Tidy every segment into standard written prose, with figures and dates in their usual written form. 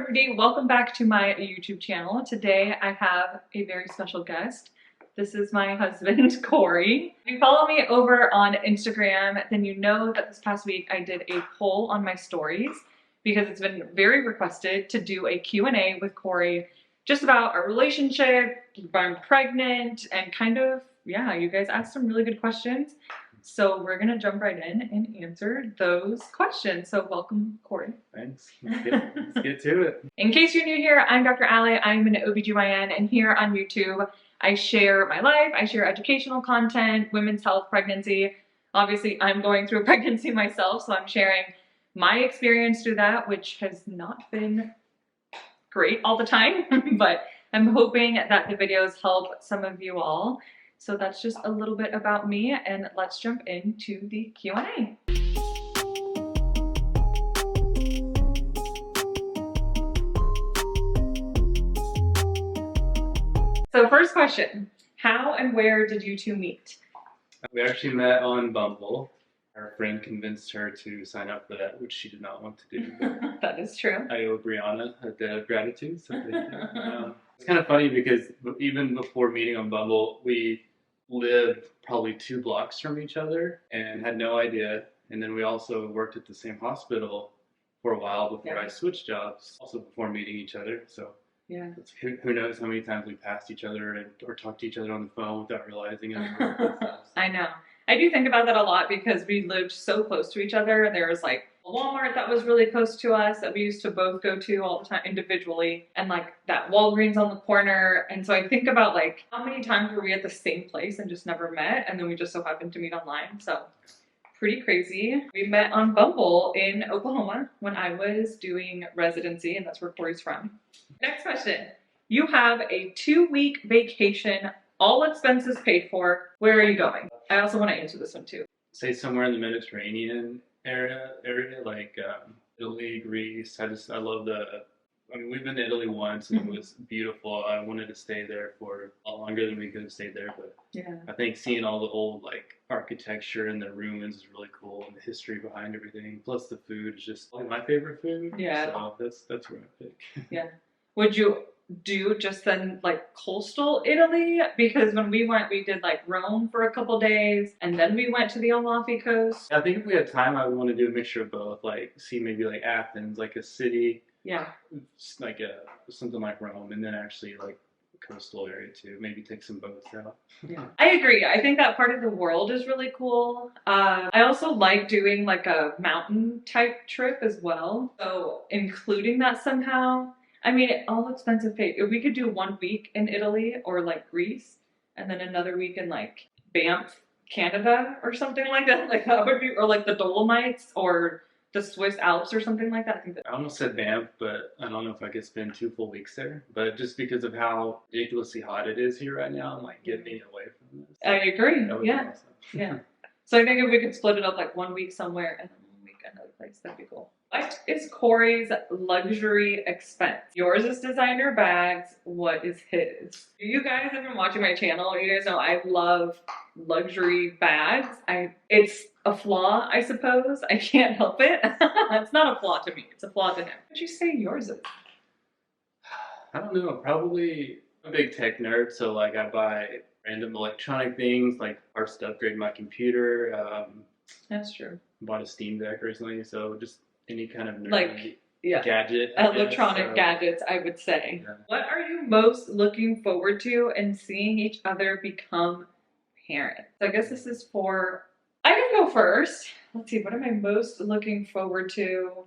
everybody, welcome back to my YouTube channel. Today I have a very special guest. This is my husband, Corey. If you follow me over on Instagram, then you know that this past week I did a poll on my stories because it's been very requested to do a Q&A with Corey just about our relationship, if I'm pregnant, and kind of, yeah, you guys asked some really good questions. So we're gonna jump right in and answer those questions. So welcome, Corey. Thanks. Let's get to it. In case you're new here, I'm Dr. Ali. I'm an OBGYN, and here on YouTube, I share my life, I share educational content, women's health, pregnancy. Obviously, I'm going through a pregnancy myself, so I'm sharing my experience through that, which has not been great all the time, but I'm hoping that the videos help some of you all. So that's just a little bit about me, and let's jump into the Q&A. So first question, how and where did you two meet? We actually met on Bumble. Our friend convinced her to sign up for that, which she did not want to do. That is true. I owe Brianna a debt of gratitude. So it's kind of funny because even before meeting on Bumble, we lived probably 2 blocks from each other and had no idea. And then we also worked at the same hospital for a while before I switched jobs, also before meeting each other. So yeah, who knows how many times we passed each other or talked to each other on the phone without realizing it. I know. I do think about that a lot because we lived so close to each other. There was like a Walmart that was really close to us that we used to both go to all the time individually, and like that Walgreens on the corner. And so I think about like how many times were we at the same place and just never met, and then we just so happened to meet online. So pretty crazy. We met on Bumble in Oklahoma when I was doing residency, and that's where Corey's from. Next question. You have a 2-week vacation, all expenses paid for. Where are you going? I also want to answer this one too. Say somewhere in the Mediterranean area like Italy, Greece. I love we've been to Italy once and it was beautiful. I wanted to stay there for a lot longer than we could have stayed there, but yeah, I think seeing all the old like architecture and the ruins is really cool, and the history behind everything. Plus the food is just like my favorite food. Yeah, so that's where I pick. Yeah. Would you do just then like coastal Italy? Because when we went, we did like Rome for a couple days, and then we went to the Amalfi Coast. I think if we had time, I would want to do a mixture of both. Like see maybe like Athens, like a city. Yeah. Like something like Rome, and then actually like coastal area too. Maybe take some boats out. Yeah, I agree. I think that part of the world is really cool. I also like doing like a mountain type trip as well. So including that somehow. I mean, all expenses paid. If we could do 1 week in Italy or like Greece, and then another week in like Banff, Canada, or something like that, like that would be, or like the Dolomites or the Swiss Alps or something like that. I almost said Banff, but I don't know if I could spend 2 full weeks there. But just because of how ridiculously hot it is here right now, I'm like, get me away from this. I agree. Yeah. Awesome. Yeah. So I think if we could split it up like 1 week somewhere and then 1 week another place, that'd be cool. What is Corey's luxury expense? Yours is designer bags. What is his? You guys have been watching my channel. You guys know I love luxury bags. It's a flaw, I suppose. I can't help it. It's not a flaw to me. It's a flaw to him. What would you say yours is? I don't know. Probably a big tech nerd. So like I buy random electronic things, like parts to upgrade my computer. That's true. Bought a Steam Deck recently, so just any kind of nerd like gadget. Electronic gadgets, I would say. Yeah. What are you most looking forward to in seeing each other become parents? So I guess this is I can go first. Let's see, what am I most looking forward to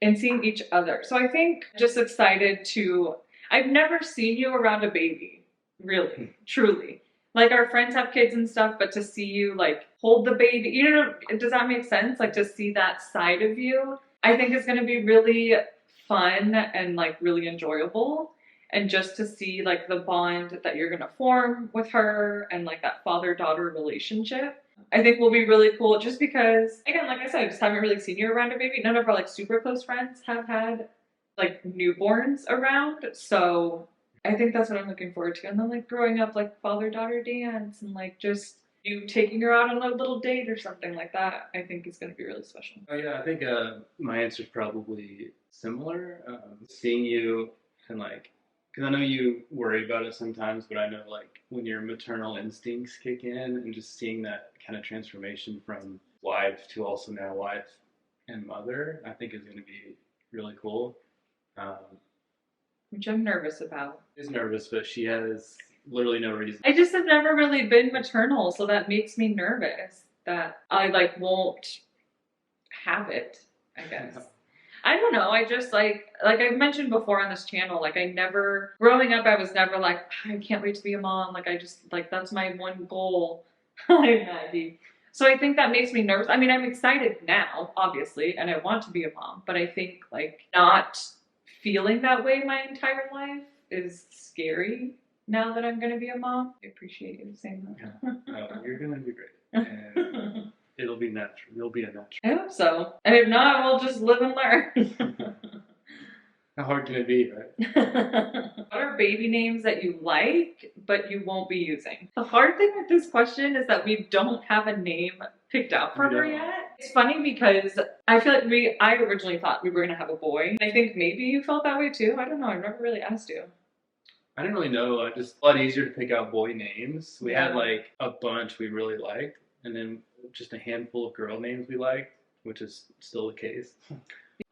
in seeing each other? So I think just excited I've never seen you around a baby, really, truly. Like our friends have kids and stuff, but to see you like hold the baby, you know, does that make sense? Like to see that side of you, I think it's going to be really fun and like really enjoyable. And just to see like the bond that you're going to form with her and like that father-daughter relationship, I think will be really cool just because, again, like I said, I just haven't really seen you around a baby. None of our like super close friends have had like newborns around. So I think that's what I'm looking forward to. And then like growing up, like father-daughter dance and like just You taking her out on a little date or something like that, I think is going to be really special. Oh yeah, I think my answer is probably similar. Seeing you and like, because I know you worry about it sometimes, but I know like when your maternal instincts kick in and just seeing that kind of transformation from wife to also now wife and mother, I think is going to be really cool. Um, Which I'm nervous about. She's nervous, but she has literally no reason. I just have never really been maternal, so that makes me nervous that I like won't have it, I guess. I don't know. I just like I've mentioned before on this channel, like I never growing up I was never like I can't wait to be a mom. Like I just like that's my one goal. I'm Maggie. So I think that makes me nervous. I mean, I'm excited now, obviously, and I want to be a mom, but I think like not feeling that way my entire life is scary now that I'm going to be a mom. I appreciate you saying that. Yeah. You're going to be great. And it'll be natural. You'll be a natural. I hope so. And if not, we'll just live and learn. How hard can it be, right? What are baby names that you like, but you won't be using? The hard thing with this question is that we don't have a name picked out for her yet. It's funny because I feel like I originally thought we were going to have a boy. I think maybe you felt that way too. I don't know. I've never really asked you. I didn't really know. I just a lot easier to pick out boy names. We had like a bunch we really liked, and then just a handful of girl names we liked, which is still the case.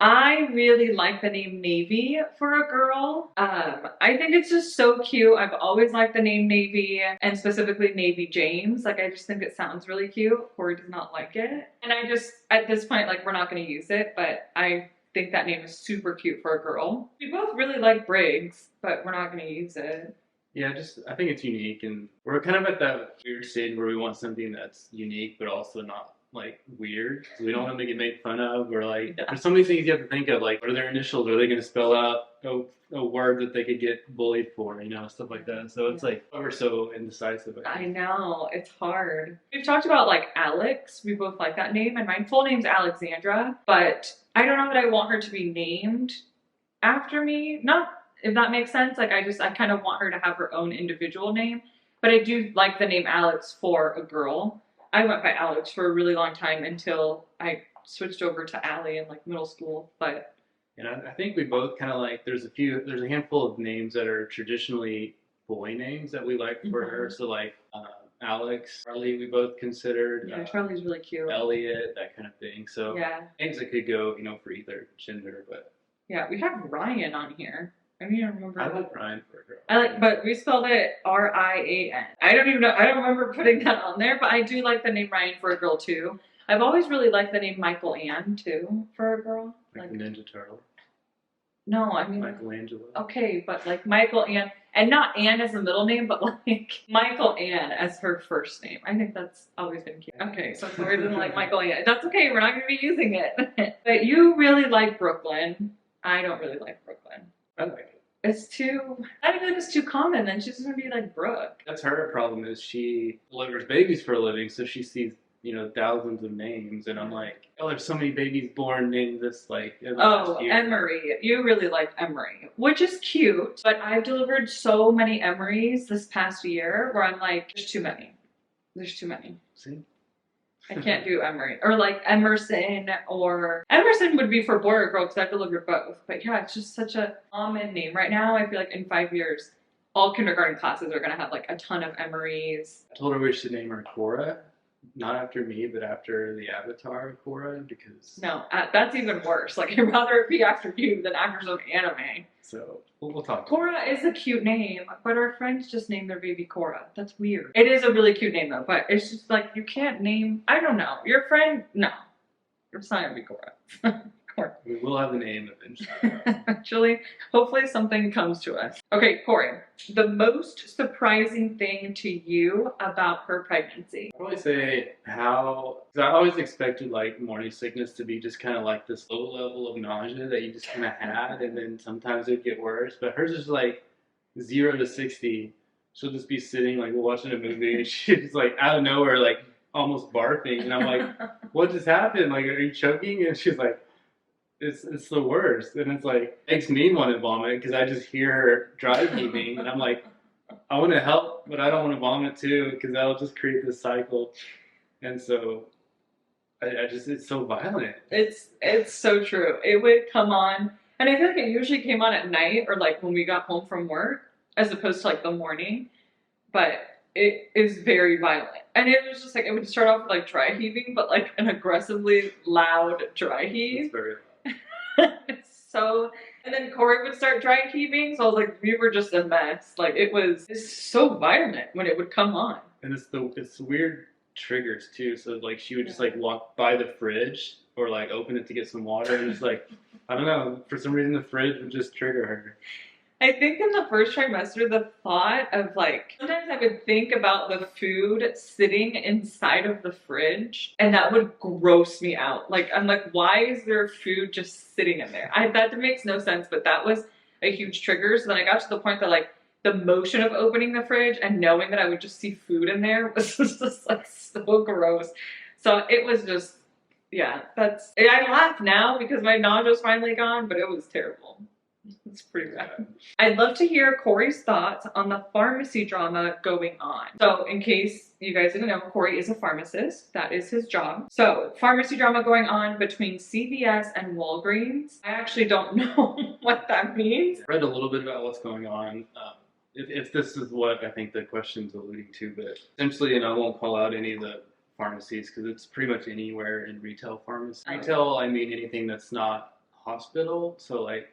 I really like the name Navy for a girl. I think it's just so cute. I've always liked the name Navy, and specifically Navy James. Like I just think it sounds really cute. Corey does not like it. And I just, at this point, like we're not going to use it, but I think that name is super cute for a girl. We both really like Briggs, but we're not going to use it. Yeah, I think it's unique, and we're kind of at that weird stage where we want something that's unique, but also not like weird. So we don't want them to get made fun of, or like there's so many things you have to think of, like what are their initials? Are they going to spell out a word that they could get bullied for, stuff like that. So it's like we're so indecisive. I know, it's hard. We've talked about like Alex. We both like that name, and my full name's Alexandra, but I don't know that I want her to be named after me. Not if that makes sense. Like I kind of want her to have her own individual name, but I do like the name Alex for a girl. I went by Alex for a really long time until I switched over to Allie in like middle school. But I think we both kind of like there's a handful of names that are traditionally boy names that we like for her. So like Alex, Charlie, we both considered. Yeah, Charlie's really cute. Elliot, that kind of thing. So yeah, names that could go for either gender, but yeah, we have Ryan on here. I mean, I remember. I like Ryan for a girl. But we spelled it R-I-A-N. I don't even know. I don't remember putting that on there, but I do like the name Ryan for a girl too. I've always really liked the name Michael Ann too for a girl. Like the Ninja Turtle. No, I mean Michelangelo. Okay, but like Michael Ann, and not Ann as a middle name, but like Michael Ann as her first name. I think that's always been cute. Okay, so Corey doesn't like Michael Ann. That's okay. We're not going to be using it. But you really like Brooklyn. I don't really like Brooklyn. I like it. It's too, I feel like it's too common. Then she's going to be like Brooke. That's her problem is she delivers babies for a living, so she sees, thousands of names, and I'm like, oh, there's so many babies born named this, like, Emery. You really like Emery, which is cute, but I've delivered so many Emerys this past year where I'm like, there's too many. There's too many. See? I can't do Emery. Or like Emerson, or Emerson would be for boy or girl because I've delivered both. But yeah, it's just such a common name. Right now, I feel like in 5 years, all kindergarten classes are going to have like a ton of Emerys. I told her we should name her Cora. Not after me, but after the avatar of Cora, because... No, that's even worse. Like, I'd rather it be after you than after some anime. So, we'll talk. Cora is a cute name, but our friends just named their baby Cora. That's weird. It is a really cute name, though, but it's just like, you can't name... I don't know. Your friend... No. It's not gonna be Cora. Corey. We will have a name eventually. Actually, hopefully something comes to us. Okay, Corey, the most surprising thing to you about her pregnancy? I'd probably say because I always expected like morning sickness to be just kind of like this low level of nausea that you just kind of had, and then sometimes it'd get worse, but hers is like 0 to 60. She'll just be sitting like watching a movie, and she's like out of nowhere like almost barfing, and I'm like, what just happened? Like, are you choking? And she's like, it's the worst. And it's like, makes me want to vomit because I just hear her dry heaving, and I'm like, I want to help, but I don't want to vomit too, because that'll just create this cycle. And so I just, it's so violent. It's so true. It would come on, and I feel like it usually came on at night or like when we got home from work, as opposed to like the morning. But it is very violent, and it was just like it would start off with like dry heaving, but like an aggressively loud dry heave. It's very It's so, and then Corey would start dry heaving, so I was like, we were just a mess. Like it's so violent when it would come on. And it's weird triggers too. So like she would just like walk by the fridge or like open it to get some water, and just like I don't know, for some reason the fridge would just trigger her. I think in the first trimester, the thought of like, sometimes I would think about the food sitting inside of the fridge, and that would gross me out. Like, I'm like, why is there food just sitting in there? That makes no sense, but that was a huge trigger. So then I got to the point that like, the motion of opening the fridge and knowing that I would just see food in there was just like so gross. So it was just, yeah, I laugh now because my nausea's finally gone, but it was terrible. It's pretty bad. I'd love to hear Corey's thoughts on the pharmacy drama going on. So in case you guys didn't know, Corey is a pharmacist. That is his job. So pharmacy drama going on between CVS and Walgreens. I actually don't know what that means. I read a little bit about what's going on. If this is what I think the question's alluding to, but essentially, and I won't call out any of the pharmacies because it's pretty much anywhere in retail pharmacy. Retail, I mean anything that's not hospital. So like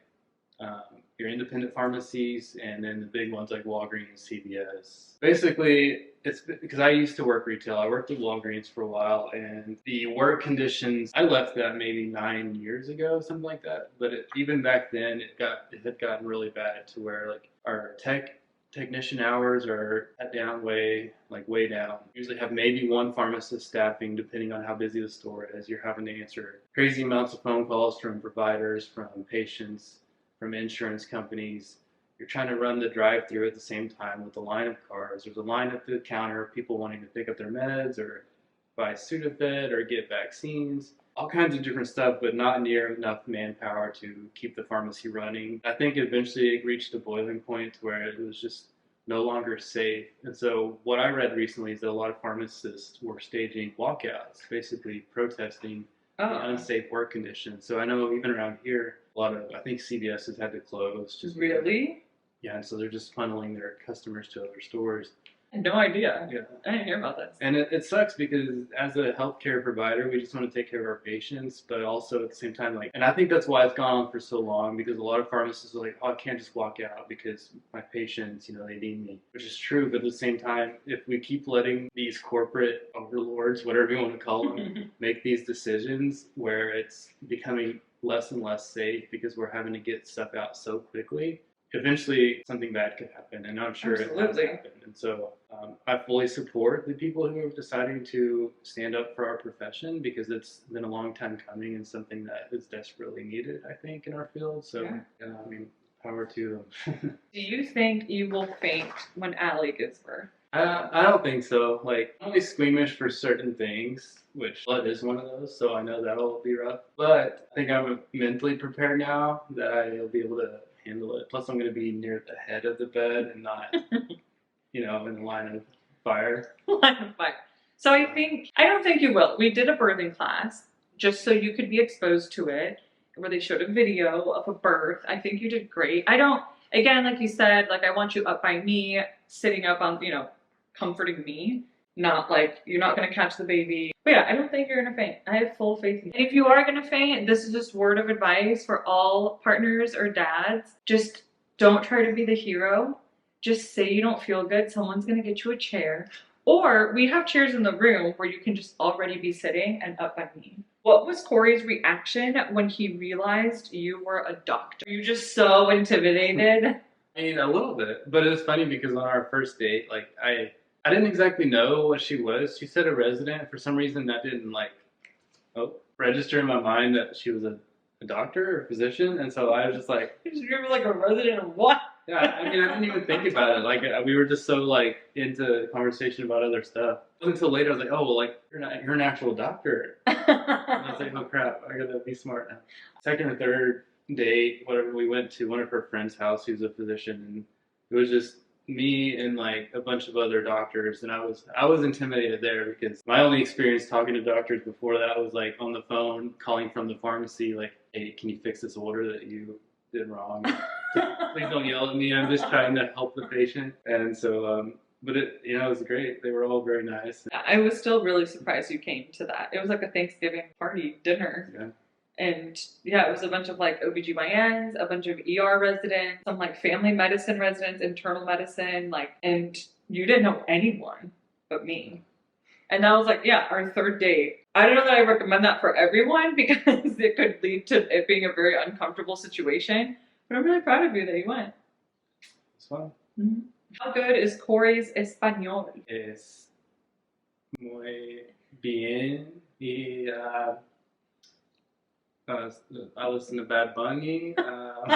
your independent pharmacies, and then the big ones like Walgreens, CVS. Basically, it's because I used to work retail. I worked at Walgreens for a while, and the work conditions, I left that maybe 9 years ago, something like that. But even back then, it had gotten really bad to where like our technician hours are cut down way down. Usually have maybe one pharmacist staffing depending on how busy the store is. You're having to answer crazy amounts of phone calls from providers, from patients, from insurance companies. You're trying to run the drive-through at the same time with a line of cars. There's a line at the counter, people wanting to pick up their meds or buy Sudafed or get vaccines. All kinds of different stuff, but not near enough manpower to keep the pharmacy running. I think eventually it reached a boiling point where it was just no longer safe. And so what I read recently is that a lot of pharmacists were staging walkouts, basically protesting the unsafe work conditions. So I know even around here, a lot of, I think CVS has had to close. Just really? Yeah, and so they're just funneling their customers to other stores. I had no idea. Yeah. I didn't hear about this. And it sucks because as a healthcare provider, we just want to take care of our patients, but also at the same time, like, and I think that's why it's gone on for so long, because a lot of pharmacists are like, oh, I can't just walk out because my patients, they need me, which is true. But at the same time, if we keep letting these corporate overlords, whatever you want to call them, make these decisions where it's becoming less and less safe because we're having to get stuff out so quickly, eventually something bad could happen, and I'm sure it has happened. And so I fully support the people who are deciding to stand up for our profession, because it's been a long time coming and something that is desperately needed, I think, in our field. So, yeah, I mean, power to them. Do you think you will faint when Allie gives birth? I don't think so. Like, I'm only squeamish for certain things, which blood is one of those, so I know that'll be rough. But I think I'm mentally prepared now that I'll be able to handle it. Plus, I'm going to be near the head of the bed and not, in the line of fire. Line of fire. So I don't think you will. We did a birthing class just so you could be exposed to it, where they showed a video of a birth. I think you did great. Again, like you said, like I want you up by me, sitting up on, comforting me. Not like you're not going to catch the baby. But yeah, I don't think you're going to faint. I have full faith in you. And if you are going to faint, this is just word of advice for all partners or dads. Just don't try to be the hero. Just say you don't feel good. Someone's going to get you a chair. Or we have chairs in the room where you can just already be sitting and up by me. What was Corey's reaction when he realized you were a doctor? Were you just so intimidated? I mean, a little bit. But it was funny because on our first date, like I didn't exactly know what she was. She said a resident. For some reason, that didn't register in my mind that she was a doctor or a physician. And so I was just like, you were like a resident of what? Yeah, I mean, I didn't even think about it. Like, we were just so like into conversation about other stuff. It wasn't until later I was like, oh, well, like you're an actual doctor. And I was like, oh crap, I gotta be smart now. Second or third date, whatever, we went to one of her friend's house who's a physician, and it was just me and like a bunch of other doctors, and I was intimidated there because my only experience talking to doctors before that was like on the phone calling from the pharmacy like, hey, can you fix this order that you did wrong? Please don't yell at me, I'm just trying to help the patient. And so but it, you know, it was great. They were all very nice. I was still really surprised you came to that. It was like a Thanksgiving party dinner. Yeah. And yeah, it was a bunch of like OBGYNs, a bunch of ER residents, some like family medicine residents, internal medicine, like, and you didn't know anyone but me. And that was like, yeah, our third date. I don't know that I recommend that for everyone because it could lead to it being a very uncomfortable situation. But I'm really proud of you that you went. It's fun. Mm-hmm. How good is Corey's español? Es muy bien. Y I listen to Bad Bunny. I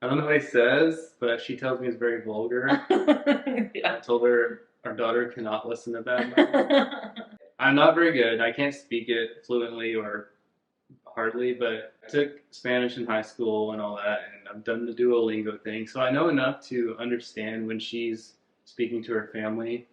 don't know what he says, but she tells me it's very vulgar. Yeah. I told her our daughter cannot listen to Bad Bunny. I'm not very good. I can't speak it fluently or hardly, but I took Spanish in high school and all that, and I've done the Duolingo thing, so I know enough to understand when she's speaking to her family,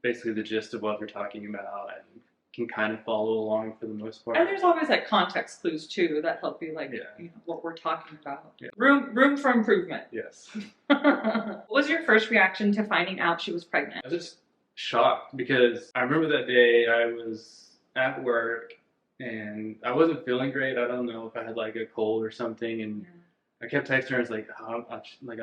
basically the gist of what they're talking about, and can kind of follow along for the most part. And there's always like context clues too that help you like you know, what we're talking about. Yeah. Room for improvement. Yes. What was your first reaction to finding out she was pregnant? I was just shocked because I remember that day I was at work and I wasn't feeling great. I don't know if I had like a cold or something, and I kept texting her. I was like, I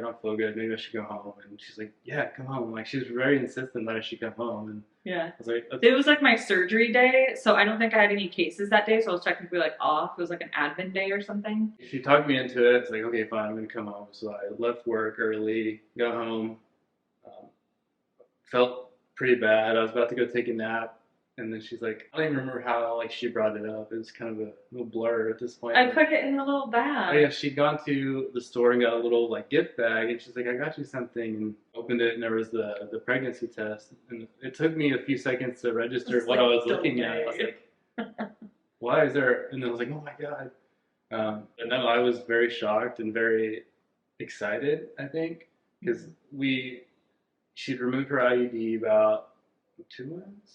don't feel good. Maybe I should go home. And she's like, yeah, come home. Like, she was very insistent that I should come home. And yeah, I was like, it was like my surgery day, so I don't think I had any cases that day. So I was technically like off. It was like an admin day or something. She talked me into it. It's like, okay, fine, I'm gonna come home. So I left work early, got home, felt pretty bad. I was about to go take a nap. And then she's like, I don't even remember how like she brought it up. It was kind of a little blur at this point. I put it in a little bag. Oh yeah, she'd gone to the store and got a little like gift bag, and she's like, I got you something, and opened it, and there was the pregnancy test. And it took me a few seconds to register what I was looking at. I was like, why is there? And then I was like, oh my god. But no, I was very shocked and very excited, I think, because she'd removed her IUD about 2 months?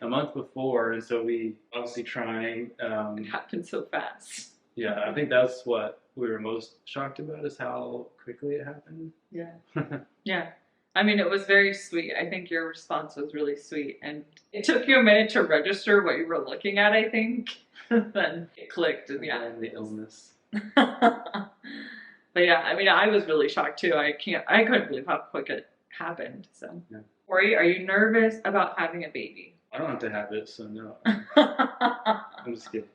A month before, and so we obviously trying. It happened so fast. Yeah, I think that's what we were most shocked about is how quickly it happened. Yeah. Yeah. I mean, it was very sweet. I think your response was really sweet, and it took you a minute to register what you were looking at, I think. Then it clicked, and yeah. And the illness. But yeah, I mean, I was really shocked too. I couldn't believe how quick it happened. So. Yeah. Corey, are you nervous about having a baby? I don't have to have it, so no. I'm just kidding.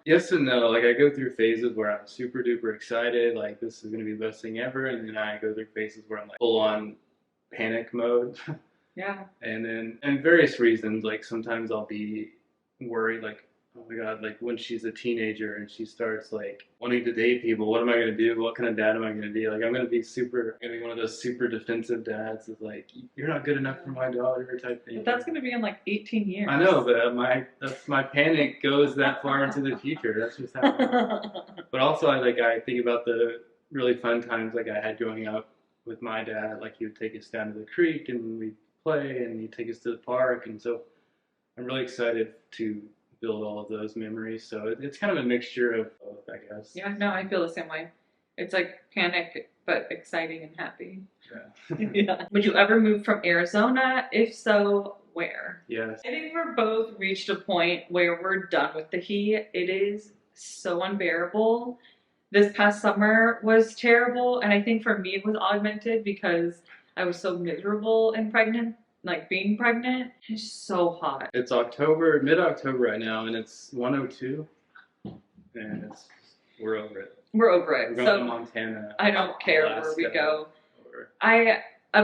Yes and no. Like, I go through phases where I'm super duper excited, like this is gonna be the best thing ever, and then I go through phases where I'm like full on panic mode. Yeah. And various reasons, like sometimes I'll be worried, like, oh my god, like when she's a teenager and she starts like wanting to date people, what am I gonna do? What kind of dad am I gonna be? Like, I'm gonna be one of those super defensive dads that's like, you're not good enough for my daughter type thing. But that's gonna be in like 18 years. I know, but my panic goes that far into the future. That's just how. But also, I think about the really fun times like I had growing up with my dad. Like, he would take us down to the creek and we'd play, and he'd take us to the park, and so I'm really excited to build all of those memories. So it's kind of a mixture of both, I guess. Yeah, no, I feel the same way. It's like panic, but exciting and happy. Yeah. Yeah. Would you ever move from Arizona? If so, where? Yes. I think we're both reached a point where we're done with the heat. It is so unbearable. This past summer was terrible, and I think for me it was augmented because I was so miserable and pregnant. Like, being pregnant is so hot. It's mid-October right now, and it's 102, and we're over it. We're over it. We're going to Montana. I don't care Alaska, where we go.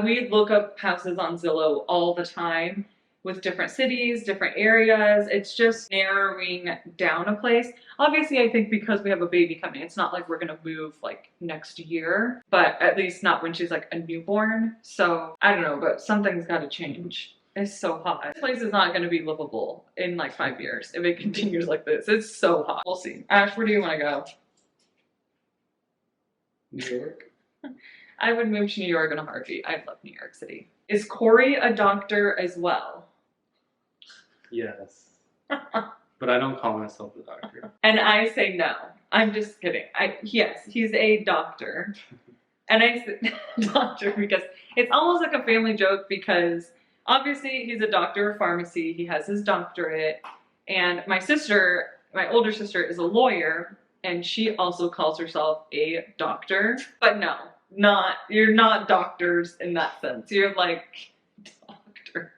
We look up houses on Zillow all the time with different cities, different areas. It's just narrowing down a place. Obviously, I think because we have a baby coming, it's not like we're gonna move like next year, but at least not when she's like a newborn. So I don't know, but something's gotta change. It's so hot. This place is not gonna be livable in like 5 years if it continues like this. It's so hot. We'll see. Ash, where do you wanna go? New York. I would move to New York in a heartbeat. I love New York City. Is Corey a doctor as well? Yes. But I don't call myself a doctor. And I say no. I'm just kidding. Yes, he's a doctor. And I say doctor because it's almost like a family joke because obviously he's a doctor of pharmacy. He has his doctorate. And my sister, my older sister, is a lawyer and she also calls herself a doctor. But no, you're not doctors in that sense. You're like doctors.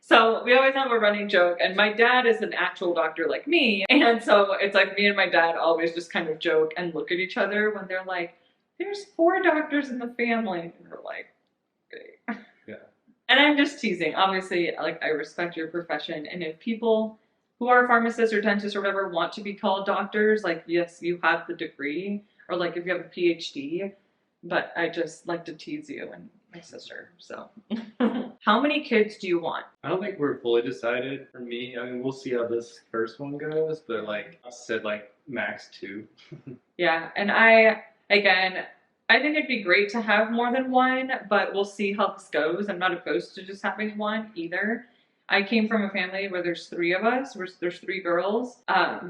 So we always have a running joke, and my dad is an actual doctor like me, and so it's like me and my dad always just kind of joke and look at each other when they're like, "There's 4 doctors in the family," and we're like, "Great." Yeah. And I'm just teasing. Obviously, like I respect your profession, and if people who are pharmacists or dentists or whatever want to be called doctors, like yes, you have the degree, or like if you have a PhD, but I just like to tease you and my sister. So, how many kids do you want? I don't think we're fully decided for me. I mean, we'll see how this first one goes, but like I said, like max 2. Yeah, and again, I think it'd be great to have more than one, but we'll see how this goes. I'm not opposed to just having one either. I came from a family where there's 3 of us. There's 3 girls,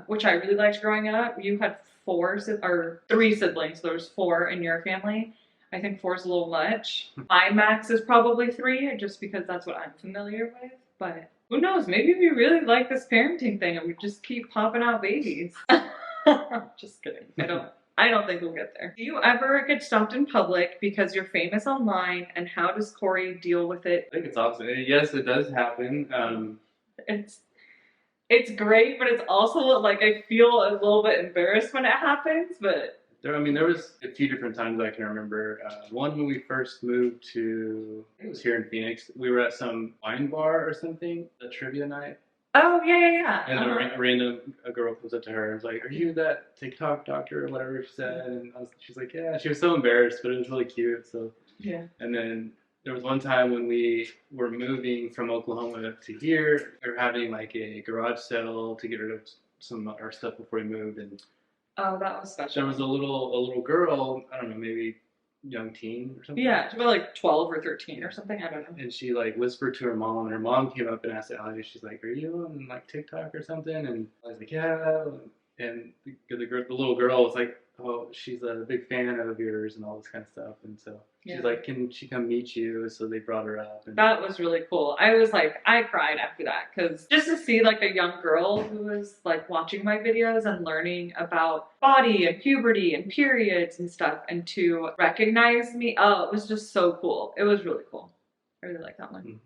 which I really liked growing up. You had 3 siblings. So there's 4 in your family. I think 4 is a little much. My max is probably 3, just because that's what I'm familiar with. But who knows? Maybe we really like this parenting thing, and we just keep popping out babies. Just kidding. I don't think we'll get there. Do you ever get stopped in public because you're famous online, and how does Corey deal with it? I think it's awesome. Yes, it does happen. It's great, but it's also like I feel a little bit embarrassed when it happens, but there was a few different times I can remember. One when we first moved to, I think it was here in Phoenix. We were at some wine bar or something, a trivia night. Oh yeah. And a girl comes up to her and was like, "Are you that TikTok doctor or whatever?" She said, and she's like, "Yeah." She was so embarrassed, but it was really cute. So yeah. And then there was one time when we were moving from Oklahoma to here. We were having like a garage sale to get rid of some of our stuff before we moved, and Oh, that was special. there was a little girl, I don't know, maybe young teen or something. Yeah, she's about like 12 or 13 or something. I don't know. And she like whispered to her mom, and her mom came up and asked Allie, she's like, "Are you on like TikTok or something?" And I was like, "Yeah." And the little girl was like, "Oh, she's a big fan of yours and all this kind of stuff." And so she's like, "Can she come meet you?" So they brought her up. And that was really cool. I cried after that because just to see like a young girl who was like watching my videos and learning about body and puberty and periods and stuff, and to recognize me, oh, it was just so cool. It was really cool. I really like that one. Mm-hmm.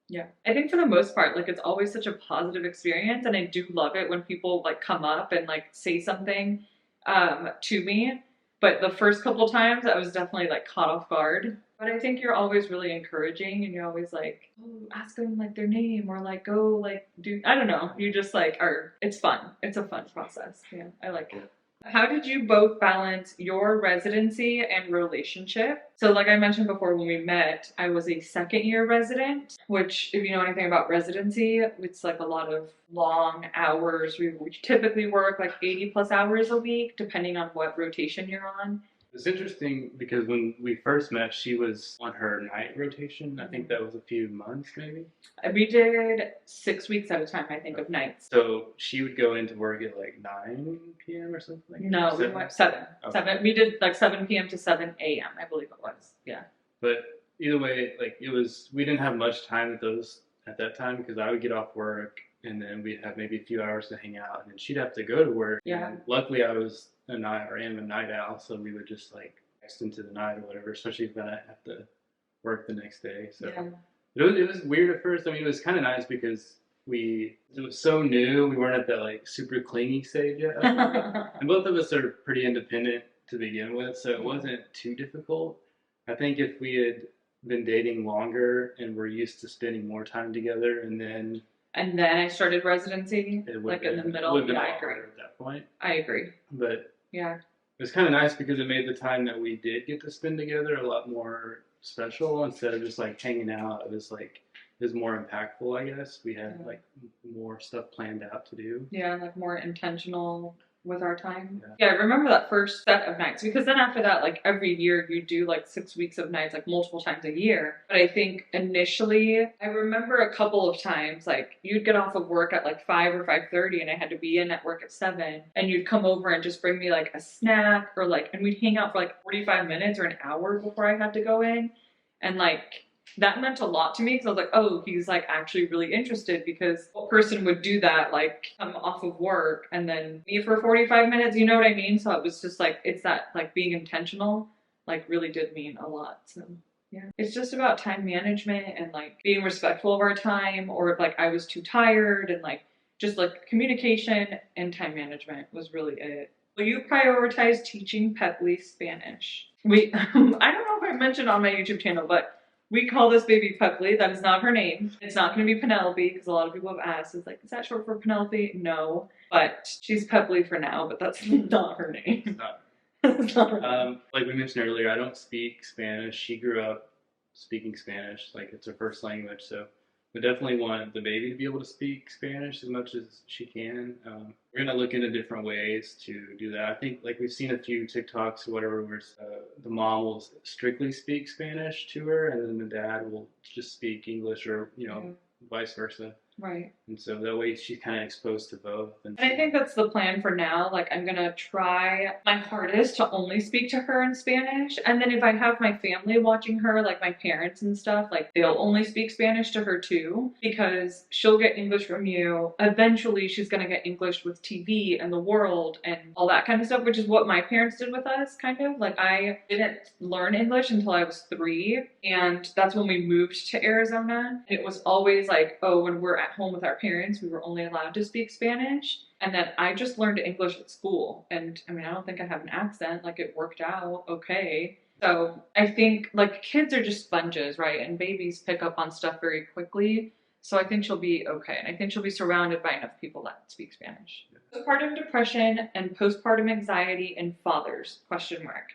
Yeah, I think for the most part, like it's always such a positive experience, and I do love it when people like come up and like say something to me. But the first couple times, I was definitely like caught off guard. But I think you're always really encouraging, and you're always like, oh, ask them like their name, or like go like do, I don't know. You just like are. It's fun. It's a fun process. Yeah, I like it. How did you both balance your residency and relationship? So like I mentioned before when we met, I was a 2nd year resident, which if you know anything about residency, it's like a lot of long hours. We typically work like 80 plus hours a week, depending on what rotation you're on. It's interesting because when we first met, she was on her night rotation. I think that was a few months, maybe. We did 6 weeks at a time, I think, of nights. So she would go into work at like 9 p.m. or something? Like no, 7? We went 7. Okay. 7. We did like 7 p.m. to 7 a.m., I believe it was. Yeah. But either way, like we didn't have much time at that time because I would get off work and then we'd have maybe a few hours to hang out, and then she'd have to go to work. Yeah. And luckily, I was am a night owl, so we would just like text into the night or whatever, especially if I have to work the next day. So it was weird at first. I mean, it was kind of nice because it was so new. We weren't at that like super clingy stage yet, and both of us are pretty independent to begin with, so it wasn't too difficult. I think if we had been dating longer and we're used to spending more time together, and then I started residency, like in the middle. Yeah, I agree. At that point, I agree. But yeah, it was kind of nice because it made the time that we did get to spend together a lot more special. Instead of just like hanging out, it was more impactful. I guess we had like more stuff planned out to do. Yeah, like more intentional with our time. Yeah, I remember that first set of nights, because then after that, like every year you do like 6 weeks of nights, like multiple times a year. But I think initially, I remember a couple of times, like you'd get off of work at like 5 or 5:30 and I had to be in at work at 7, and you'd come over and just bring me like a snack, or like, and we'd hang out for like 45 minutes or an hour before I had to go in. And like, that meant a lot to me, because I was like, oh, he's like actually really interested, because what person would do that, like come off of work and then me for 45 minutes, you know what I mean? So it was just like, it's that like being intentional, like really did mean a lot. So yeah, it's just about time management and like being respectful of our time, or if like I was too tired, and like just like communication and time management was really it. Will you prioritize teaching Pepley Spanish? I don't know if I mentioned on my YouTube channel, but we call this baby Pepley. That is not her name. It's not going to be Penelope, because a lot of people have asked. It's like, is that short for Penelope? No. But she's Pepley for now, but that's not her name. It's not. It's not her name. Like we mentioned earlier, I don't speak Spanish. She grew up speaking Spanish. Like, it's her first language. So we definitely want the baby to be able to speak Spanish as much as she can. We're going to look into different ways to do that. I think, like, we've seen a few TikToks or whatever where the mom will strictly speak Spanish to her, and then the dad will just speak English, or, you know, vice versa. Right. And so that way she's kind of exposed to both. And I think that's the plan for now. Like, I'm going to try my hardest to only speak to her in Spanish. And then if I have my family watching her, like my parents and stuff, like they'll only speak Spanish to her too, because she'll get English from you. Eventually she's going to get English with TV and the world and all that kind of stuff, which is what my parents did with us, kind of. Like, I didn't learn English until I was 3, and that's when we moved to Arizona. It was always like, oh, when we're at home with our parents, we were only allowed to speak Spanish. And then I just learned English at school. And I mean, I don't think I have an accent. Like, it worked out okay. So I think like kids are just sponges, right? And babies pick up on stuff very quickly. So I think she'll be okay. And I think she'll be surrounded by enough people that speak Spanish. Postpartum depression and postpartum anxiety in fathers, question mark.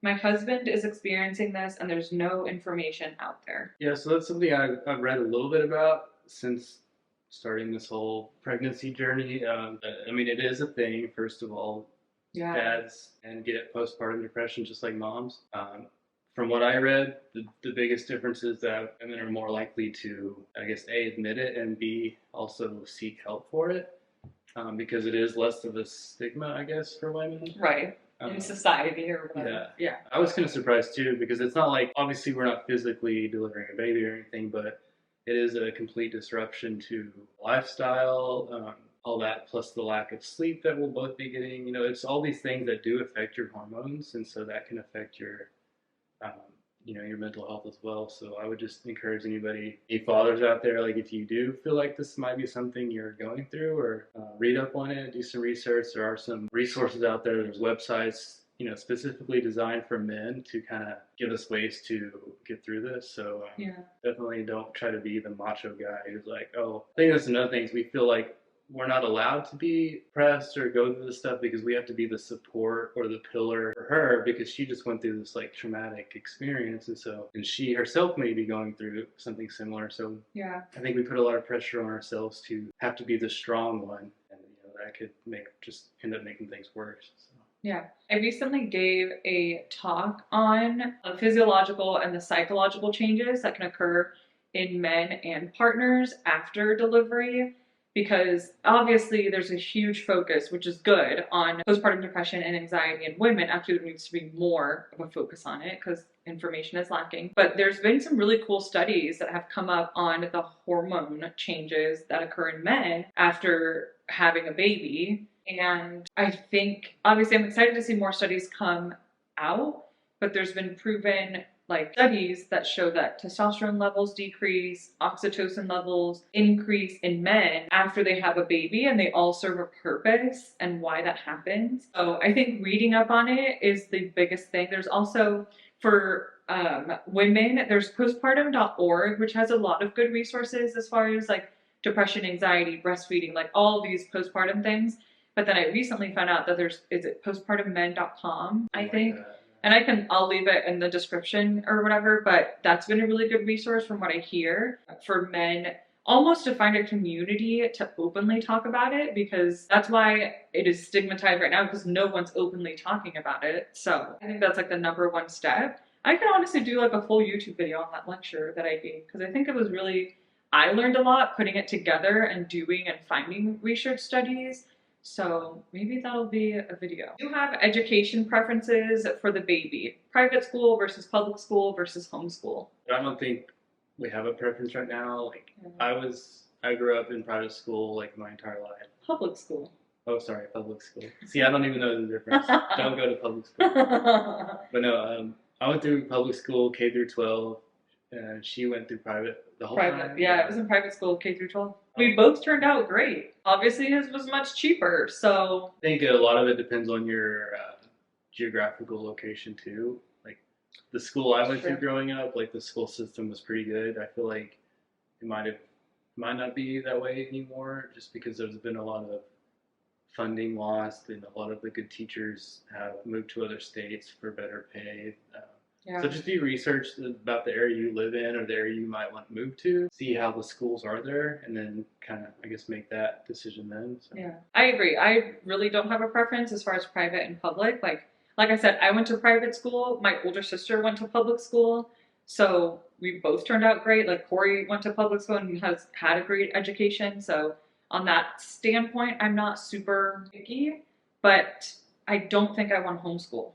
My husband is experiencing this and there's no information out there. Yeah, so that's something I've read a little bit about since starting this whole pregnancy journey. I mean, it is a thing, first of all. Yeah. Dads and get postpartum depression just like moms. From what I read, the biggest difference is that women are more likely to, I guess, A, admit it, and B, also seek help for it, because it is less of a stigma, I guess, for women. Right. In society or whatever. Yeah. I was kind of surprised too, because it's not like, obviously we're not physically delivering a baby or anything, but it is a complete disruption to lifestyle, all that, plus the lack of sleep that we'll both be getting. You know, it's all these things that do affect your hormones, and so that can affect your, you know, your mental health as well. So I would just encourage anybody, any fathers out there, like if you do feel like this might be something you're going through, or read up on it, do some research. There are some resources out there. There's websites, you know, specifically designed for men to kind of give us ways to get through this. So definitely don't try to be the macho guy who's like, oh, I think that's another thing is we feel like we're not allowed to be pressed or go through this stuff because we have to be the support or the pillar for her, because she just went through this like traumatic experience. And so, and she herself may be going through something similar. So yeah, I think we put a lot of pressure on ourselves to have to be the strong one. And you know, that could just end up making things worse. So. Yeah. I recently gave a talk on the physiological and the psychological changes that can occur in men and partners after delivery, because obviously there's a huge focus, which is good, on postpartum depression and anxiety in women. Actually, there needs to be more of a focus on it because information is lacking. But there's been some really cool studies that have come up on the hormone changes that occur in men after having a baby. And I think, obviously, I'm excited to see more studies come out, but there's been proven like studies that show that testosterone levels decrease, oxytocin levels increase in men after they have a baby, and they all serve a purpose and why that happens. So I think reading up on it is the biggest thing. There's also, for women, there's postpartum.org, which has a lot of good resources as far as like depression, anxiety, breastfeeding, like all these postpartum things. But then I recently found out that is it postpartummen.com, I think. And I'll leave it in the description or whatever, but that's been a really good resource from what I hear for men almost to find a community to openly talk about it, because that's why it is stigmatized right now, because no one's openly talking about it. So I think that's like the number one step. I could honestly do like a full YouTube video on that lecture that I gave, because I think it was really, I learned a lot putting it together and doing and finding research studies. So maybe that'll be a video. Do you have education preferences for the baby? Private school versus public school versus homeschool? I don't think we have a preference right now. Like I grew up in private school like my entire life. Public school. Oh, sorry, public school. See, I don't even know the difference. Don't go to public school. But no, I went through public school K through 12, and she went through private the whole time. Yeah, it was in private school K through 12. We both turned out great. Obviously, his was much cheaper, so I think a lot of it depends on your geographical location too. Like the school I went to growing up, like the school system was pretty good. I feel like it might not be that way anymore, just because there's been a lot of funding lost, and a lot of the good teachers have moved to other states for better pay. So just do research about the area you live in or the area you might want to move to, see how the schools are there, and then kind of, I guess, make that decision then. So. Yeah, I agree. I really don't have a preference as far as private and public. Like I said, I went to private school. My older sister went to public school. So we both turned out great. Like Corey went to public school and has had a great education. So on that standpoint, I'm not super picky, but I don't think I want homeschool.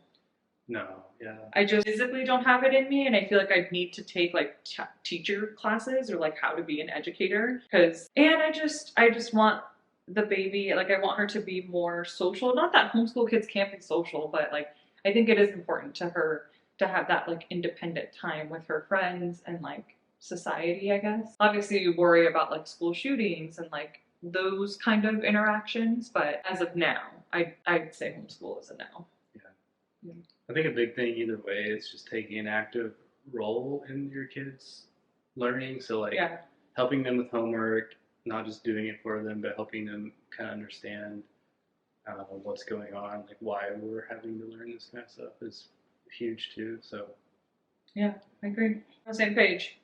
No, yeah. I just physically don't have it in me, and I feel like I'd need to take like teacher classes or like how to be an educator, and I just want the baby, like I want her to be more social. Not that homeschool kids can't be social, but like I think it is important to her to have that like independent time with her friends and like society, I guess. Obviously you worry about like school shootings and like those kind of interactions, but as of now, I'd say homeschool is a no. Yeah. I think a big thing either way is just taking an active role in your kids' learning. So like helping them with homework, not just doing it for them, but helping them kind of understand what's going on, like why we're having to learn this kind of stuff is huge too. So yeah, I agree. On the same page.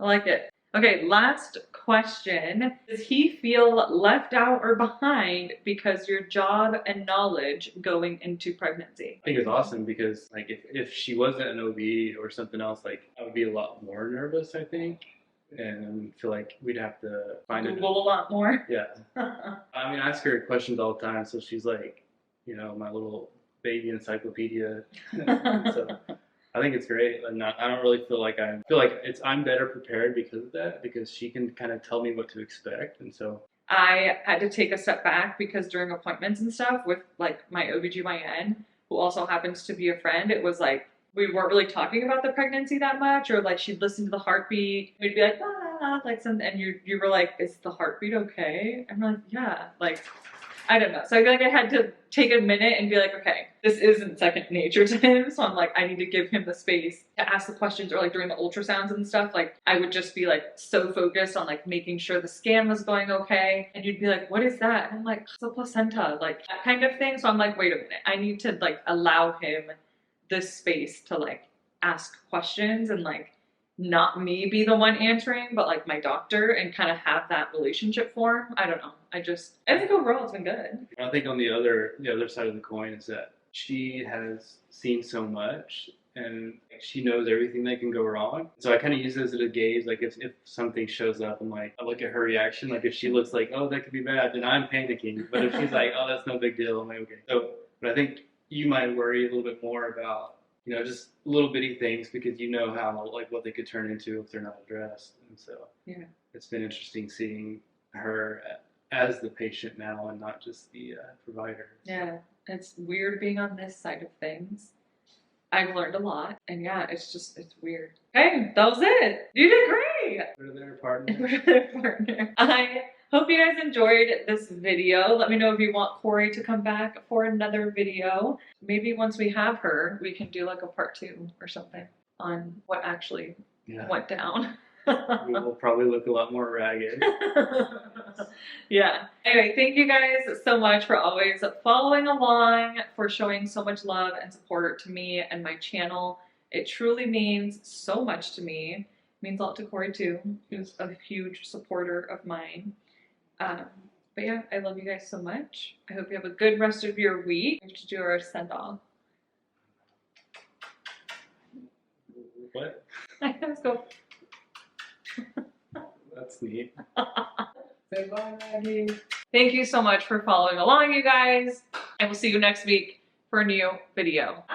I like it. Okay, last question. Does he feel left out or behind because your job and knowledge going into pregnancy? I think it's awesome because like if she wasn't an OB or something else, like I would be a lot more nervous, I think. And feel like we'd have to find Google a lot more. Yeah. I mean, I ask her questions all the time, so she's like, you know, my little baby encyclopedia. So I think it's great, and I don't really feel like I'm better prepared because of that, because she can kind of tell me what to expect, and so I had to take a step back because during appointments and stuff with like my OBGYN, who also happens to be a friend, it was like we weren't really talking about the pregnancy that much, or like she'd listen to the heartbeat, we'd be like like something, and you were like, is the heartbeat okay? I'm like, yeah, like I don't know. So I feel like I had to take a minute and be like, okay, this isn't second nature to him. So I'm like, I need to give him the space to ask the questions, or like during the ultrasounds and stuff, like I would just be like so focused on like making sure the scan was going okay. And you'd be like, what is that? And I'm like, it's a placenta, like that kind of thing. So I'm like, wait a minute, I need to like allow him this space to like ask questions and like not me be the one answering, but like my doctor, and kind of have that relationship form. I don't know. I think overall it's been good. I think on the other side of the coin is that she has seen so much and she knows everything that can go wrong. So I kind of use this as a gauge. Like if something shows up, I'm like, I look at her reaction. Like if she looks like, oh, that could be bad, then I'm panicking. But if she's like, oh, that's no big deal, I'm like, okay. So, but I think you might worry a little bit more about, you know, just little bitty things, because you know how, like, what they could turn into if they're not addressed. And so it's been interesting seeing her as the patient now and not just the provider. Yeah, it's weird being on this side of things. I've learned a lot, and yeah, it's weird. Hey, that was it. You did great. We're their partner. We're their partner. I hope you guys enjoyed this video. Let me know if you want Corey to come back for another video. Maybe once we have her, we can do like a part 2 or something on what actually went down. We will probably look a lot more ragged. Yeah. Anyway, thank you guys so much for always following along, for showing so much love and support to me and my channel. It truly means so much to me. means a lot to Corey too, who's a huge supporter of mine. But yeah, I love you guys so much. I hope you have a good rest of your week. We have to do our send off. What? Let's go. That's neat. Say bye, Maggie. Thank you so much for following along, you guys. I will see you next week for a new video.